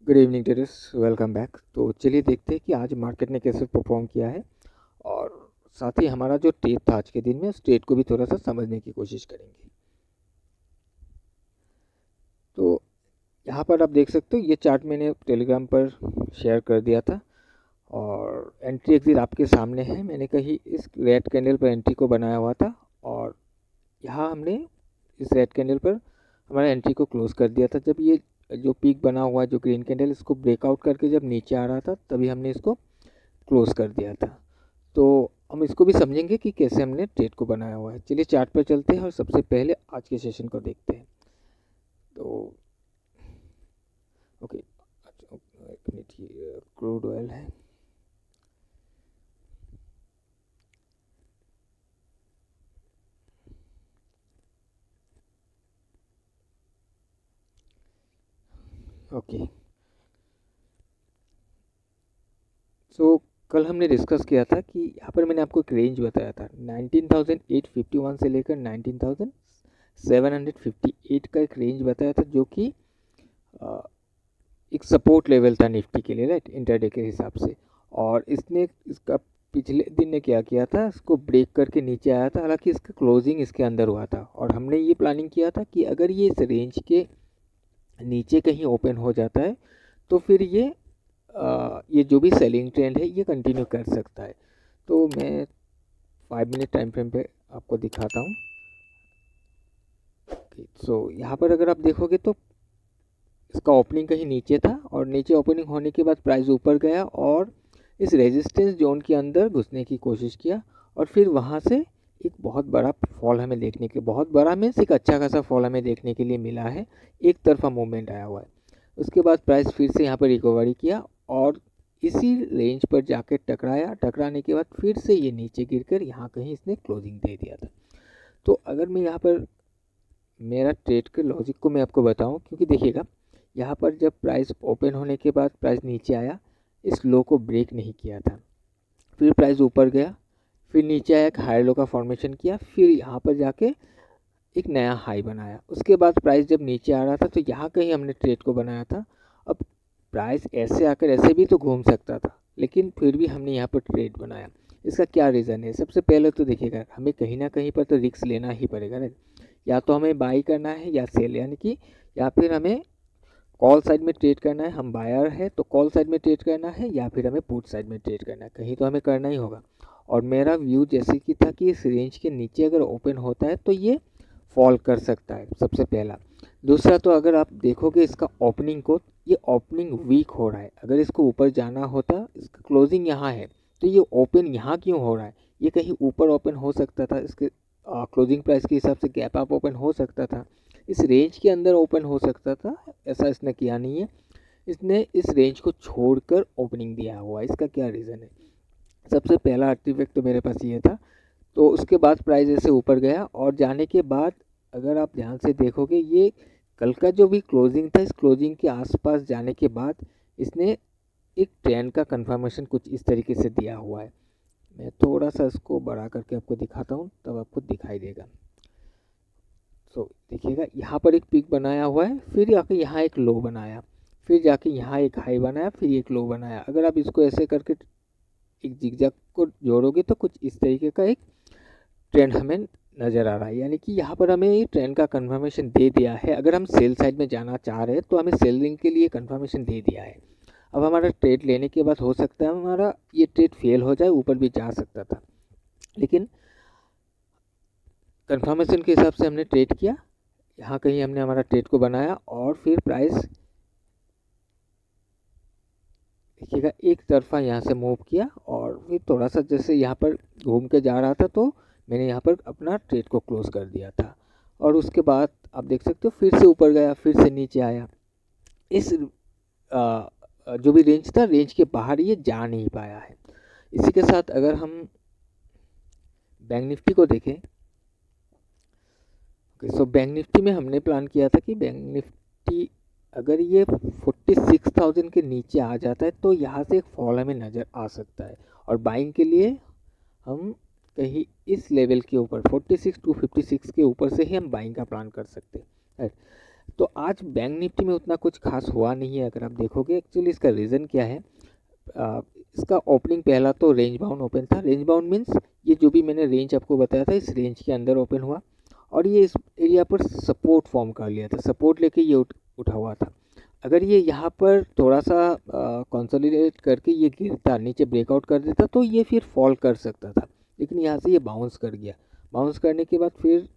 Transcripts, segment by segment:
Good evening टेरस, welcome back. तो चलिए देखते हैं कि आज मार्केट ने कैसे परफॉर्म किया है और साथ ही हमारा जो ट्रेड था आज के दिन में उस ट्रेड को भी थोड़ा सा समझने की कोशिश करेंगे। तो यहाँ पर आप देख सकते हो, ये चार्ट मैंने टेलीग्राम पर शेयर कर दिया था और एंट्री एग्जिट आपके सामने है। मैंने कहीं इस रेड कैंडल पर एंट्री को बनाया हुआ था और यहाँ हमने इस रेड कैंडल पर हमारा एंट्री को क्लोज कर दिया था। जब ये जो पीक बना हुआ है, जो ग्रीन कैंडल, इसको ब्रेकआउट करके जब नीचे आ रहा था तभी हमने इसको क्लोज कर दिया था। तो हम इसको भी समझेंगे कि कैसे हमने ट्रेड को बनाया हुआ है। चलिए चार्ट पर चलते हैं और सबसे पहले आज के सेशन को देखते हैं। तो ओके, एक मिनट, ये क्रूड ऑयल है। ओके, सो कल हमने डिस्कस किया था कि यहाँ पर मैंने आपको एक रेंज बताया था 19,851 से लेकर 19,758 का एक रेंज बताया था, जो कि एक सपोर्ट लेवल था निफ्टी के लिए, राइट, इंटरडे के हिसाब से। और इसने इसका पिछले दिन ने क्या किया था, इसको ब्रेक करके नीचे आया था। हालांकि इसका क्लोजिंग इसके अंदर हुआ था और हमने ये प्लानिंग किया था कि अगर ये इस रेंज के नीचे कहीं ओपन हो जाता है तो फिर ये जो भी सेलिंग ट्रेंड है ये कंटिन्यू कर सकता है। तो मैं 5 मिनट टाइम फ्रेम पे आपको दिखाता हूँ। सो यहाँ पर अगर आप देखोगे तो इसका ओपनिंग कहीं नीचे था और नीचे ओपनिंग होने के बाद प्राइस ऊपर गया और इस रेजिस्टेंस जोन के अंदर घुसने की कोशिश किया और फिर वहाँ से एक बहुत बड़ा फॉल हमें देखने के, बहुत बड़ा मीन्स एक अच्छा खासा फॉल हमें देखने के लिए मिला है। एक तरफा मूवमेंट आया हुआ है। उसके बाद प्राइस फिर से यहाँ पर रिकवरी किया और इसी रेंज पर जाके टकराया। टकराने के बाद फिर से ये नीचे गिरकर यहाँ कहीं इसने क्लोजिंग दे दिया था। तो अगर मैं यहाँ पर मेरा ट्रेड के लॉजिक को मैं आपको बताऊं, क्योंकि देखिएगा यहाँ पर जब प्राइस ओपन होने के बाद प्राइस नीचे आया, इस लो को ब्रेक नहीं किया था, फिर प्राइस ऊपर गया, फिर नीचे आया, एक हाई लो का फॉर्मेशन किया, फिर यहाँ पर जाके एक नया हाई बनाया। उसके बाद प्राइस जब नीचे आ रहा था तो यहाँ कहीं हमने ट्रेड को बनाया था। अब प्राइस ऐसे आकर ऐसे भी तो घूम सकता था, लेकिन फिर भी हमने यहाँ पर ट्रेड बनाया। इसका क्या रीज़न है? सबसे पहले तो देखिएगा, हमें कहीं ना कहीं पर तो रिस्क लेना ही पड़ेगा ना। या तो हमें बाई करना है या सेल, यानी कि या फिर हमें कॉल साइड में ट्रेड करना है। हम बायर है तो कॉल साइड में ट्रेड करना है या फिर हमें पुट साइड में ट्रेड करना है, कहीं तो हमें करना ही होगा। और मेरा व्यू जैसे कि था कि इस रेंज के नीचे अगर ओपन होता है तो ये फॉल कर सकता है, सबसे पहला। दूसरा, तो अगर आप देखोगे इसका ओपनिंग को, ये ओपनिंग वीक हो रहा है। अगर इसको ऊपर जाना होता, इसका क्लोजिंग यहाँ है, तो ये ओपन यहाँ क्यों हो रहा है? ये कहीं ऊपर ओपन हो सकता था, इसके क्लोजिंग प्राइस के हिसाब से गैप अप ओपन हो सकता था, इस रेंज के अंदर ओपन हो सकता था। ऐसा इसने किया नहीं है, इसने इस रेंज को छोड़कर ओपनिंग दिया हुआ है। इसका क्या रीज़न है? सबसे पहला आर्टिफैक्ट तो मेरे पास ये था। तो उसके बाद प्राइस ऐसे ऊपर गया और जाने के बाद अगर आप ध्यान से देखोगे, ये कल का जो भी क्लोजिंग था, इस क्लोजिंग के आसपास जाने के बाद इसने एक ट्रेंड का कंफर्मेशन कुछ इस तरीके से दिया हुआ है। मैं थोड़ा सा इसको बड़ा करके आपको दिखाता हूँ, तब आपको दिखाई देगा। सो देखिएगा, यहाँ पर एक पीक बनाया हुआ है, फिर जाके यहाँ एक लो बनाया, फिर जाके यहाँ एक हाई बनाया, फिर एक लो बनाया। अगर आप इसको ऐसे करके एक जिगजैग को जोड़ोगे तो कुछ इस तरीके का एक ट्रेंड हमें नज़र आ रहा है। यानी कि यहाँ पर हमें ये ट्रेंड का कंफर्मेशन दे दिया है। अगर हम सेल साइड में जाना चाह रहे हैं तो हमें सेलिंग के लिए कंफर्मेशन दे दिया है। अब हमारा ट्रेड लेने के बाद हो सकता है हमारा ये ट्रेड फेल हो जाए, ऊपर भी जा सकता था, लेकिन कंफर्मेशन के हिसाब से हमने ट्रेड किया। यहाँ कहीं हमने हमारा ट्रेड को बनाया और फिर प्राइस देखिएगा एक तरफा यहाँ से मूव किया और फिर थोड़ा सा जैसे यहाँ पर घूम के जा रहा था, तो मैंने यहाँ पर अपना ट्रेड को क्लोज कर दिया था। और उसके बाद आप देख सकते हो फिर से ऊपर गया, फिर से नीचे आया। इस जो भी रेंज था, रेंज के बाहर ये जा नहीं पाया है। इसी के साथ अगर हम बैंक निफ्टी को देखें, सो बैंक निफ्टी में हमने प्लान किया था कि बैंक निफ्टी अगर ये 46,000 के नीचे आ जाता है तो यहाँ से एक फॉल हमें नज़र आ सकता है और बाइंग के लिए हम कहीं इस लेवल के ऊपर 46 टू 56 के ऊपर से ही हम बाइंग का प्लान कर सकते हैं। तो आज बैंक निफ्टी में उतना कुछ खास हुआ नहीं है अगर आप देखोगे। एक्चुअली इसका रीज़न क्या है, इसका ओपनिंग पहला तो रेंज बाउंड ओपन था। रेंज बाउंड मीन्स ये जो भी मैंने रेंज आपको बताया था, इस रेंज के अंदर ओपन हुआ और ये इस एरिया पर सपोर्ट फॉर्म कर लिया था, सपोर्ट लेके ये उठा हुआ था। अगर ये यहाँ पर थोड़ा सा कंसोलिडेट करके ये गिरता, नीचे ब्रेकआउट कर देता तो ये फिर फॉल कर सकता था, लेकिन यहाँ से ये बाउंस कर गया। बाउंस करने के बाद फिर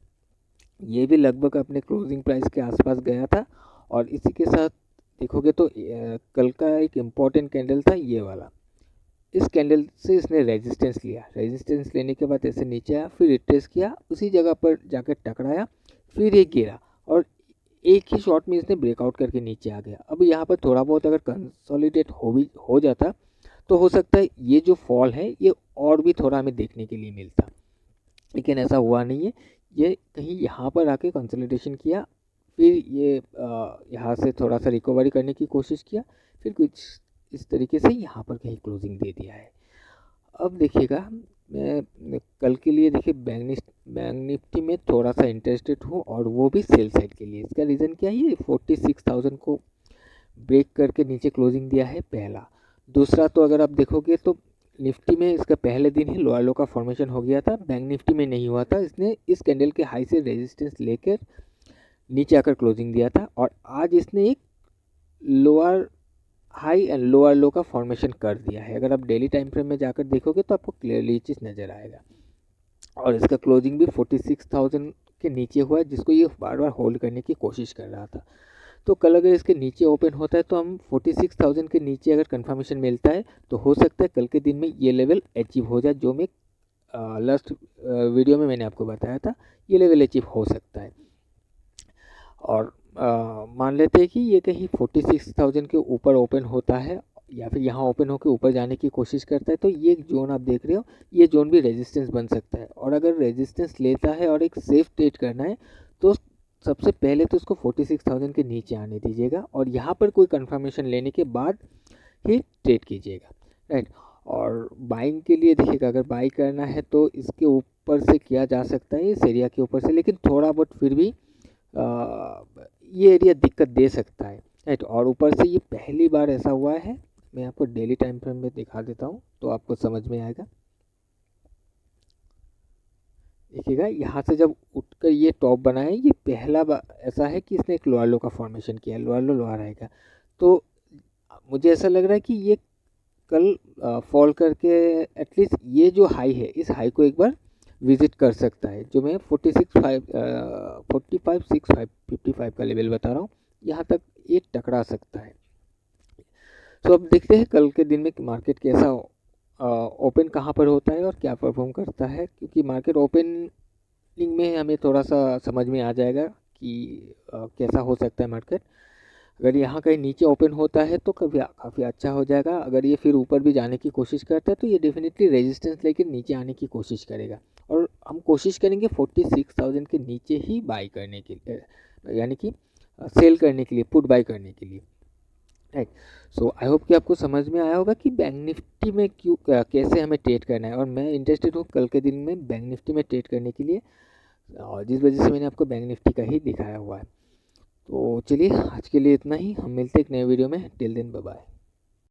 ये भी लगभग अपने क्लोजिंग प्राइस के आसपास गया था। और इसी के साथ देखोगे तो कल का एक इम्पॉर्टेंट कैंडल था ये वाला। इस कैंडल से इसने रेजिस्टेंस लिया, रेजिस्टेंस लेने के बाद ऐसे नीचे आया, फिर रिट्रेस किया, उसी जगह पर जाकर टकराया, फिर ये गिरा और एक ही शॉट में इसने ब्रेकआउट करके नीचे आ गया। अब यहाँ पर थोड़ा बहुत अगर कंसोलिडेट हो जाता तो हो सकता है ये जो फॉल है ये और भी थोड़ा हमें देखने के लिए मिलता, लेकिन ऐसा हुआ नहीं है। ये कहीं यहाँ पर आके कंसोलिडेशन किया, फिर ये यहाँ से थोड़ा सा रिकवरी करने की कोशिश किया, फिर कुछ इस तरीके से यहाँ पर कहीं क्लोजिंग दे दिया है। अब देखिएगा, मैं कल के लिए देखिए बैंक निफ्टी में थोड़ा सा इंटरेस्टेड हूँ और वो भी सेल साइड के लिए। इसका रीज़न क्या है, ये 46,000 को ब्रेक करके नीचे क्लोजिंग दिया है पहला। दूसरा तो अगर आप देखोगे तो निफ्टी में इसका पहले दिन ही लोअर लो का फॉर्मेशन हो गया था, बैंक निफ्टी में नहीं हुआ था। इसने इस कैंडल के हाई से रेजिस्टेंस लेकर नीचे आकर क्लोजिंग दिया था और आज इसने एक लोअर हाई एंड लोअर लो का फॉर्मेशन कर दिया है। अगर आप डेली टाइम फ्रेम में जाकर देखोगे तो आपको क्लियरली चीज़ नज़र आएगा। और इसका क्लोजिंग भी 46,000 के नीचे हुआ है, जिसको ये बार बार होल्ड करने की कोशिश कर रहा था। तो कल अगर इसके नीचे ओपन होता है तो हम 46,000 के नीचे अगर कंफर्मेशन मिलता है तो हो सकता है कल के दिन में ये लेवल अचीव हो जाए, जो मैं लास्ट वीडियो में मैंने आपको बताया था, ये लेवल अचीव हो सकता है। और मान लेते हैं कि ये कहीं 46,000 के ऊपर ओपन होता है या फिर यहाँ ओपन होकर ऊपर जाने की कोशिश करता है, तो ये जोन आप देख रहे हो, ये जोन भी रेजिस्टेंस बन सकता है। और अगर रेजिस्टेंस लेता है और एक सेफ ट्रेड करना है तो सबसे पहले तो उसको 46,000 के नीचे आने दीजिएगा और यहाँ पर कोई कंफर्मेशन लेने के बाद ही ट्रेड कीजिएगा, राइट। और बाइंग के लिए देखिएगा, अगर बाई करना है तो इसके ऊपर से किया जा सकता है, इस एरिया के ऊपर से, लेकिन थोड़ा बहुत फिर भी ये एरिया दिक्कत दे सकता है, राइट। और ऊपर से ये पहली बार ऐसा हुआ है, मैं आपको डेली टाइम फ्रेम में दिखा देता हूँ तो आपको समझ में आएगा। देखिएगा, यहाँ से जब उठकर ये टॉप बना है, ये पहला ऐसा है कि इसने एक लोअर लो का फॉर्मेशन किया, लोअर लो लोअर आएगा। तो मुझे ऐसा लग रहा है कि ये कल फॉल करके एटलीस्ट ये जो हाई है, इस हाई को एक बार विजिट कर सकता है, जो मैं 45,655 का लेवल बता रहा हूँ, यहाँ तक ये टकरा सकता है। तो अब देखते हैं कल के दिन में मार्केट कैसा ओपन कहाँ पर होता है और क्या परफॉर्म करता है, क्योंकि मार्केट ओपनिंग में हमें थोड़ा सा समझ में आ जाएगा कि कैसा हो सकता है मार्केट। अगर यहाँ कहीं नीचे ओपन होता है तो काफ़ी अच्छा हो जाएगा। अगर ये फिर ऊपर भी जाने की कोशिश करता है तो ये डेफिनेटली रेजिस्टेंस लेकर नीचे आने की कोशिश करेगा और हम कोशिश करेंगे 46,000 के नीचे ही बाई करने के लिए, यानी कि सेल करने के लिए, पुट बाई करने के लिए, राइट। सो आई होप कि आपको समझ में आया होगा कि बैंक निफ्टी में कैसे हमें ट्रेड करना है। और मैं इंटरेस्टेड हूँ कल के दिन में बैंक निफ्टी में ट्रेड करने के लिए, और जिस वजह से मैंने आपको बैंक निफ्टी का ही दिखाया हुआ है। तो चलिए आज के लिए इतना ही, हम मिलते हैं एक नए वीडियो में। Till then bye bye.